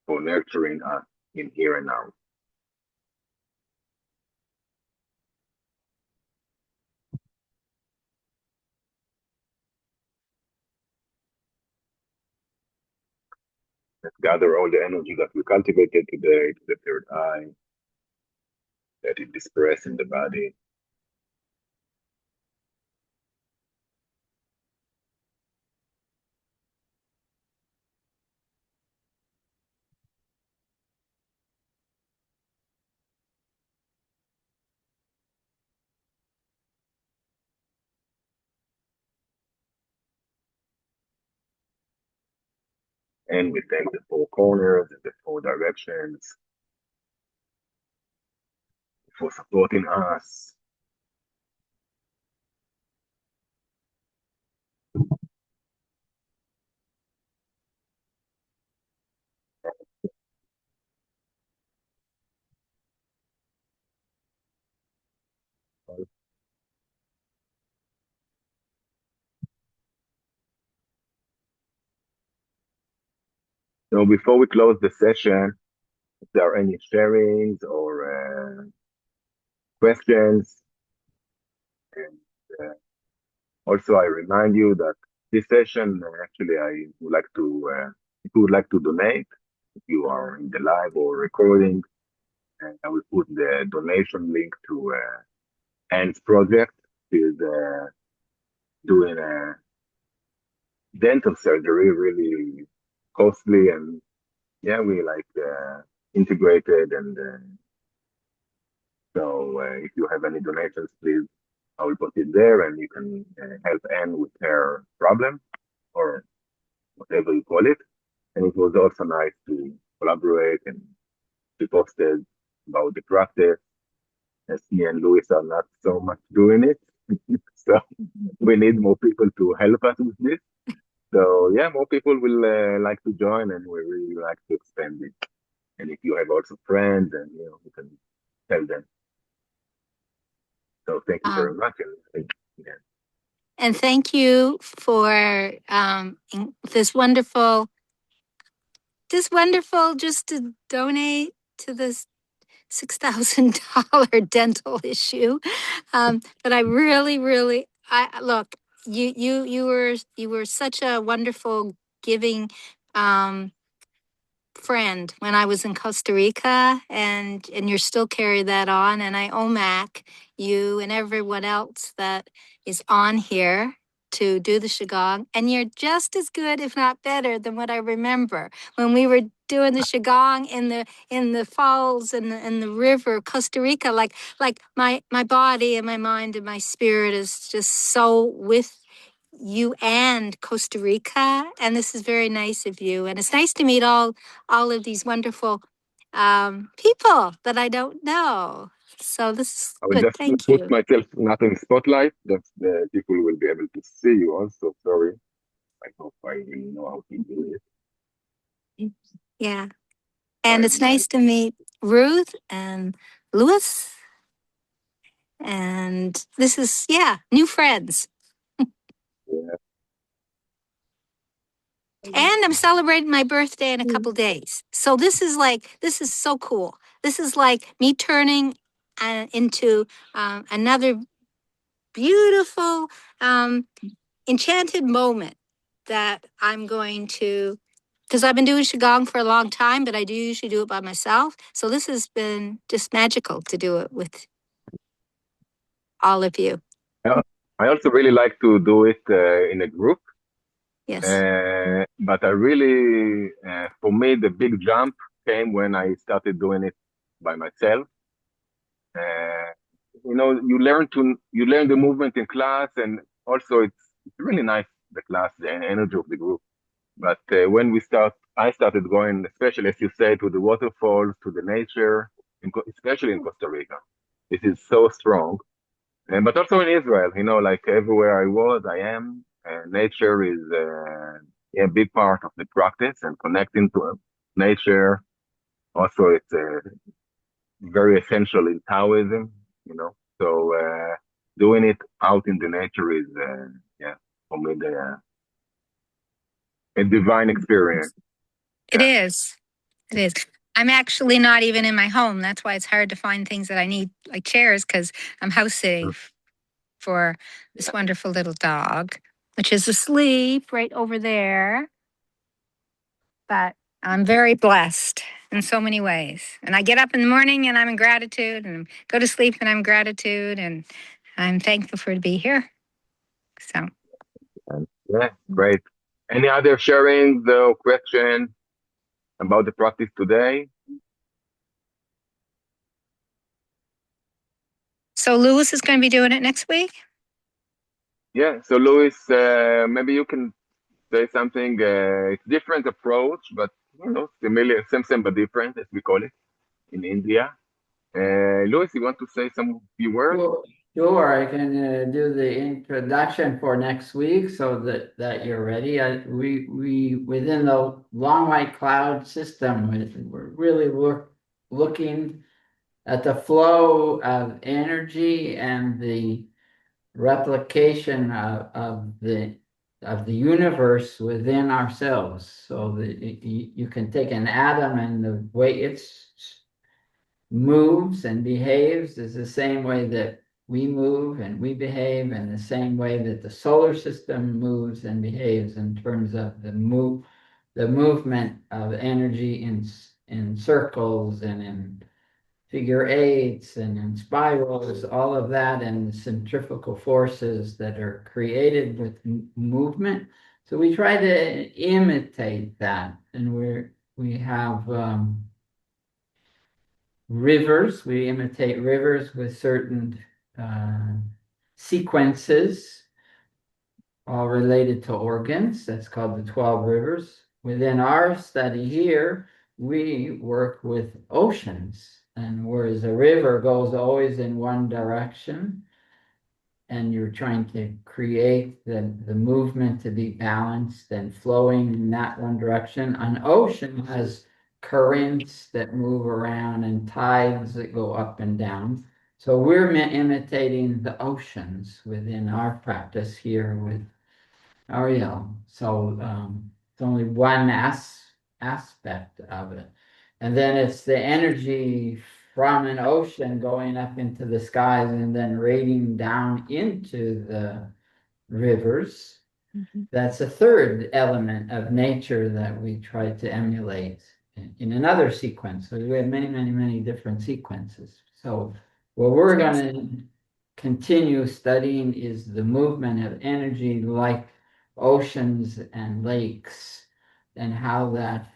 for nurturing us in here and now. Let's gather all the energy that we cultivated today to the third eye. Let it disperse in the body. And we thank the four corners and the four directions for supporting us. So before we close the session, if there are any sharings or questions, and also I remind you that this session, actually, I would like to, if you would like to donate, if you are in the live or recording, and I will put the donation link to Anne's project. She's doing a dental surgery, really costly, and yeah, we like integrated. And so, if you have any donations, please, I will put it there, and you can help Anne with her problem or whatever you call it. And it was also nice to collaborate, and she posted about the practice, as me and Louis are not so much doing it. So we need more people to help us with this. So yeah, more people will like to join, and we really like to expand it. And if you have also friends, and you can tell them. So thank you very much, and yeah. And thank you for this wonderful just to donate to this $6,000 dental issue. But I really, I look, you were such a wonderful giving friend when I was in Costa Rica, and you're still carrying that on. And I OMAC you and everyone else that is on here to do the Qigong. And you're just as good, if not better, than what I remember when we were doing the Qigong in the falls and the river, Costa Rica. Like my body and my mind and my spirit is just so with you and Costa Rica, and this is very nice of you. And it's nice to meet all of these wonderful people that I don't know. So this is I will good. just Thank put you. myself not in spotlight, that the people will be able to see you also. Sorry. I hope I will know how to do it. Yeah, and it's nice to meet Ruth and Louis. And this is new friends. Yeah. And I'm celebrating my birthday in a couple days. So this is so cool. This is like me turning into another beautiful, enchanted moment that I'm going to, because I've been doing Qigong for a long time, but I do usually do it by myself. So this has been just magical to do it with all of you. I also really like to do it in a group. Yes. But I really, for me, the big jump came when I started doing it by myself. Uh, you learn the movement in class, and also it's really nice, the class, the energy of the group. But when I started going, especially as you say, to the waterfalls, to the nature, especially in Costa Rica. This is so strong. But also in Israel, like everywhere I was, I am. Nature is a big part of the practice, and connecting to nature. Also, it's very essential in Taoism. So doing it out in the nature is, for me, a divine experience. It is. It is. I'm actually not even in my home. That's why it's hard to find things that I need, like chairs, because I'm house sitting for this wonderful little dog, which is asleep right over there. But I'm very blessed in so many ways. And I get up in the morning and I'm in gratitude, and go to sleep and I'm in gratitude, and I'm thankful for to be here. So, Yeah, great. Any other sharing the question about the practice today? so Louis is going to be doing it next week. Yeah. So Louis, maybe you can say something. It's different approach, but similar, same, but different, as we call it in India. Louis, you want to say some few words? Well, sure, I can do the introduction for next week so that you're ready. We within the long white cloud system, we're really looking at the flow of energy and the replication of the universe within ourselves. So that you can take an atom, and the way it's moves and behaves is the same way that we move and we behave, and the same way that the solar system moves and behaves in terms of the movement of energy in circles and in figure eights and in spirals, all of that, and the centrifugal forces that are created with movement. So we try to imitate that, and we have rivers. We imitate rivers with certain sequences, all related to organs. That's called the 12 rivers. Within our study here, we work with oceans. And whereas a river goes always in one direction, and you're trying to create the movement to be balanced and flowing in that one direction, an ocean has currents that move around and tides that go up and down. So we're imitating the oceans within our practice here with Ariel. So it's only one aspect of it. And then it's the energy from an ocean going up into the skies and then radiating down into the rivers. That's a third element of nature that we try to emulate. in another sequence. So we have many different sequences. So what we're going to continue studying is the movement of energy like oceans and lakes, and how that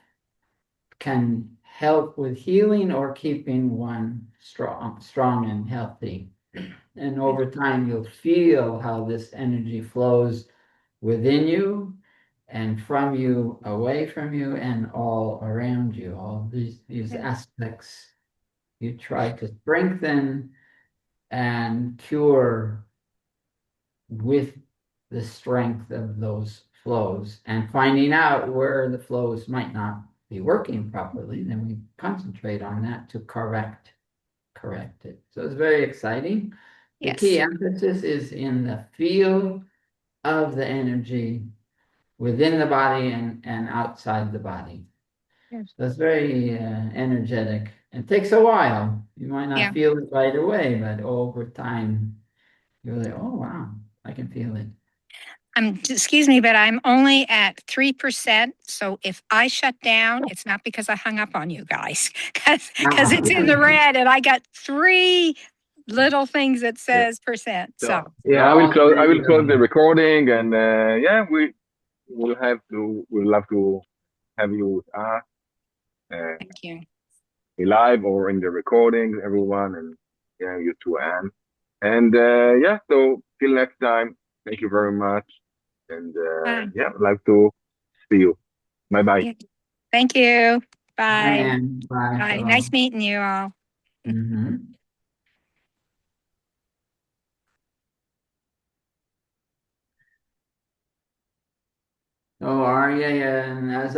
can help with healing or keeping one strong and healthy. And over time, you'll feel how this energy flows within you and from you, away from you, and all around you. All these aspects you try to strengthen and cure with the strength of those flows, and finding out where the flows might not be working properly, then we concentrate on that to correct it. So it's very exciting. The key emphasis is in the field of the energy within the body and outside the body. Yes. So it's very energetic. It takes a while. You might not feel it right away, but over time, you're like, oh, wow, I can feel it. Excuse me, but I'm only at 3%. So if I shut down, it's not because I hung up on you guys, because it's in the red and I got 3 little things that says percent. So yeah, I will close the recording, and we'll love to have you with us. thank you. Live or in the recording, everyone, and yeah, you too, Anne. And so till next time, thank you very much. And Bye. I'd like to see you. Bye bye. Yeah. Thank you. Bye. Bye. Bye. Nice meeting you all. Mm-hmm. So Ariel, and as I